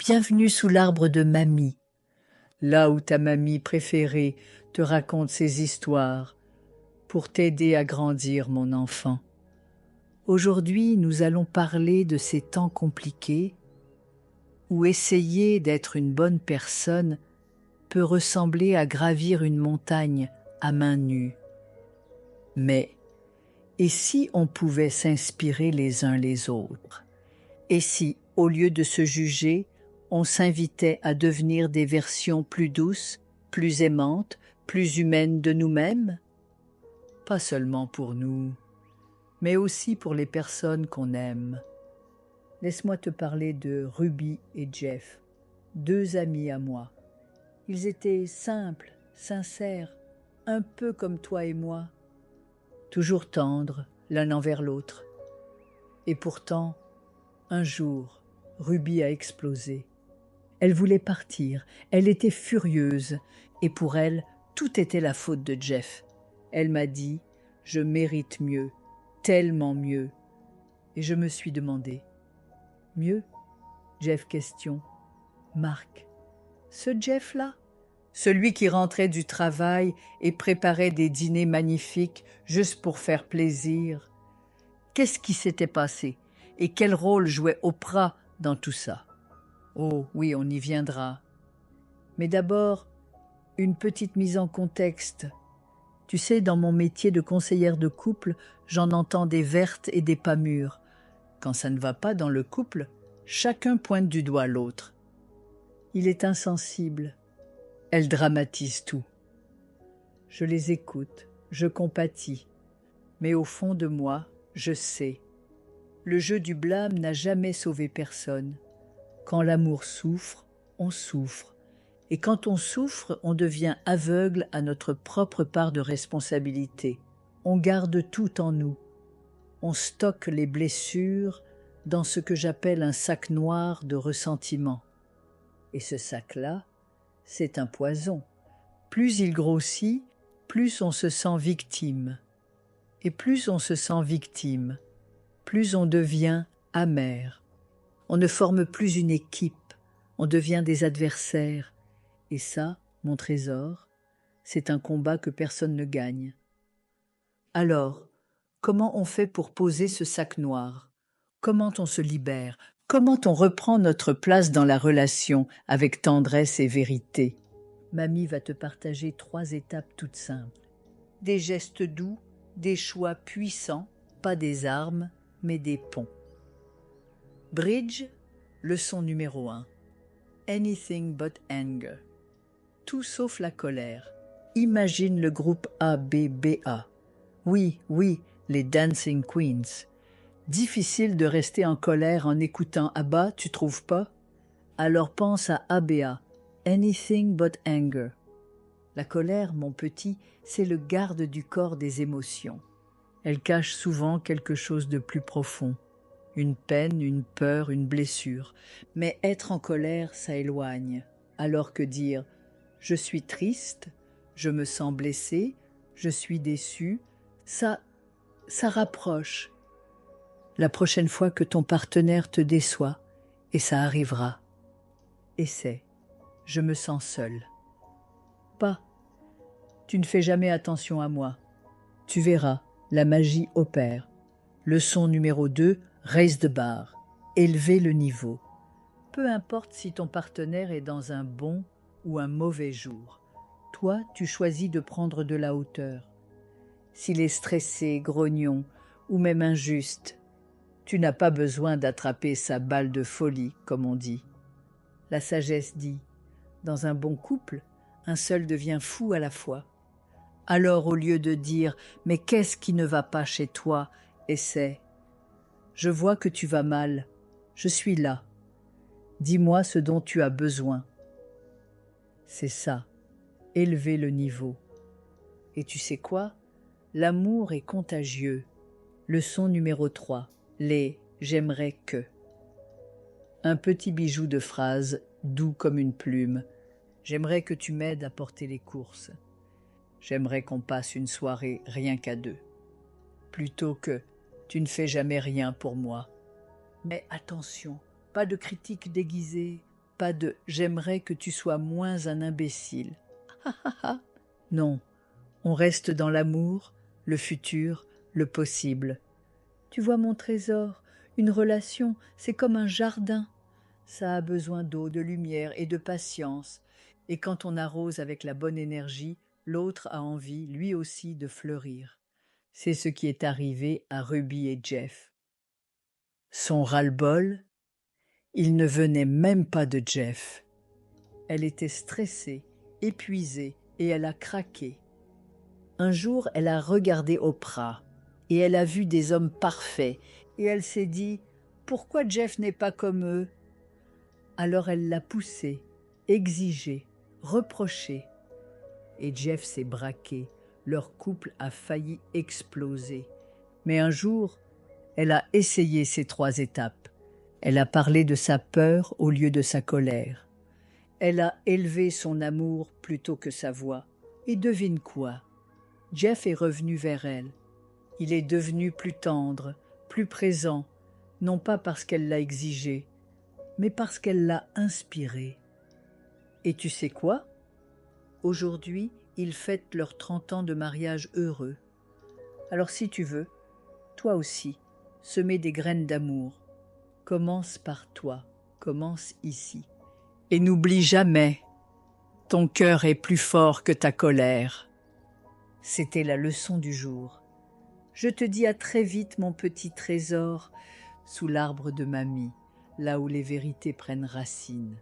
Bienvenue sous l'arbre de mamie, là où ta mamie préférée te raconte ses histoires pour t'aider à grandir, mon enfant. Aujourd'hui, nous allons parler de ces temps compliqués où essayer d'être une bonne personne peut ressembler à gravir une montagne à main nue. Mais, et si on pouvait s'inspirer les uns les autres? Et si, au lieu de se juger, on s'invitait à devenir des versions plus douces, plus aimantes, plus humaines de nous-mêmes? Pas seulement pour nous, mais aussi pour les personnes qu'on aime. Laisse-moi te parler de Ruby et Jeff, deux amis à moi. Ils étaient simples, sincères, un peu comme toi et moi, toujours tendres l'un envers l'autre. Et pourtant, un jour, Ruby a explosé. Elle voulait partir, elle était furieuse, et pour elle, tout était la faute de Jeff. Elle m'a dit « Je mérite mieux, tellement mieux ». Et je me suis demandé « Mieux ?» Jeff question. « Marc, ce Jeff-là ? Celui qui rentrait du travail et préparait des dîners magnifiques juste pour faire plaisir. Qu'est-ce qui s'était passé et quel rôle jouait Oprah dans tout ça ? Oh oui, on y viendra. Mais d'abord, une petite mise en contexte. Tu sais, dans mon métier de conseillère de couple, j'en entends des vertes et des pas mûres. Quand ça ne va pas dans le couple, chacun pointe du doigt l'autre. Il est insensible. Elle dramatise tout. Je les écoute, je compatis. Mais au fond de moi, je sais. Le jeu du blâme n'a jamais sauvé personne. Quand l'amour souffre, on souffre. Et quand on souffre, on devient aveugle à notre propre part de responsabilité. On garde tout en nous. On stocke les blessures dans ce que j'appelle un sac noir de ressentiment. Et ce sac-là, c'est un poison. Plus il grossit, plus on se sent victime. Et plus on se sent victime, plus on devient amer. On ne forme plus une équipe, on devient des adversaires. Et ça, mon trésor, c'est un combat que personne ne gagne. Alors, comment on fait pour poser ce sac noir? Comment on se libère? Comment on reprend notre place dans la relation avec tendresse et vérité? Mamie va te partager 3 étapes toutes simples. Des gestes doux, des choix puissants, pas des armes, mais des ponts. Bridge, leçon numéro 1. Anything but anger. Tout sauf la colère. Imagine le groupe ABBA. Oui, les Dancing Queens. Difficile de rester en colère en écoutant ABBA, tu trouves pas? Alors pense à ABA. Anything but anger. La colère, mon petit, c'est le garde du corps des émotions. Elle cache souvent quelque chose de plus profond. Une peine, une peur, une blessure. Mais être en colère, ça éloigne. Alors que dire « je suis triste, je me sens blessé, je suis déçu », ça rapproche. La prochaine fois que ton partenaire te déçoit, et ça arrivera, essaie « je me sens seul ». Pas « tu ne fais jamais attention à moi ». Tu verras, la magie opère. Leçon numéro 2, raise the bar. Élever le niveau. Peu importe si ton partenaire est dans un bon ou un mauvais jour. Toi, tu choisis de prendre de la hauteur. S'il est stressé, grognon ou même injuste, tu n'as pas besoin d'attraper sa balle de folie, comme on dit. La sagesse dit, dans un bon couple, un seul devient fou à la fois. Alors, au lieu de dire « mais qu'est-ce qui ne va pas chez toi ?» essaie « je vois que tu vas mal, je suis là. Dis-moi ce dont tu as besoin. » C'est ça, élever le niveau. Et tu sais quoi? L'amour est contagieux. Leçon numéro 3, les « j'aimerais que ». Un petit bijou de phrase, doux comme une plume. J'aimerais que tu m'aides à porter les courses. J'aimerais qu'on passe une soirée rien qu'à 2. Plutôt que « tu ne fais jamais rien pour moi ». Mais attention, pas de critique déguisée, pas de « j'aimerais que tu sois moins un imbécile ». Non, on reste dans l'amour, le futur, le possible. Tu vois mon trésor, une relation, c'est comme un jardin. Ça a besoin d'eau, de lumière et de patience. Et quand on arrose avec la bonne énergie, l'autre a envie, lui aussi, de fleurir. C'est ce qui est arrivé à Ruby et Jeff. Son ras-le-bol, il ne venait même pas de Jeff. Elle était stressée, épuisée, et elle a craqué. Un jour, elle a regardé Oprah, et elle a vu des hommes parfaits, et elle s'est dit « Pourquoi Jeff n'est pas comme eux ?» Alors elle l'a poussé, exigé, reproché. Et Jeff s'est braqué, leur couple a failli exploser. Mais un jour, elle a essayé ces 3 étapes. Elle a parlé de sa peur au lieu de sa colère. Elle a élevé son amour plutôt que sa voix. Et devine quoi? Jeff est revenu vers elle. Il est devenu plus tendre, plus présent, non pas parce qu'elle l'a exigé, mais parce qu'elle l'a inspiré. Et tu sais quoi? Aujourd'hui, ils fêtent leurs 30 ans de mariage heureux. Alors si tu veux, toi aussi, semer des graines d'amour. Commence par toi, commence ici. Et n'oublie jamais, ton cœur est plus fort que ta colère. C'était la leçon du jour. Je te dis à très vite, mon petit trésor, sous l'arbre de mamie, là où les vérités prennent racine.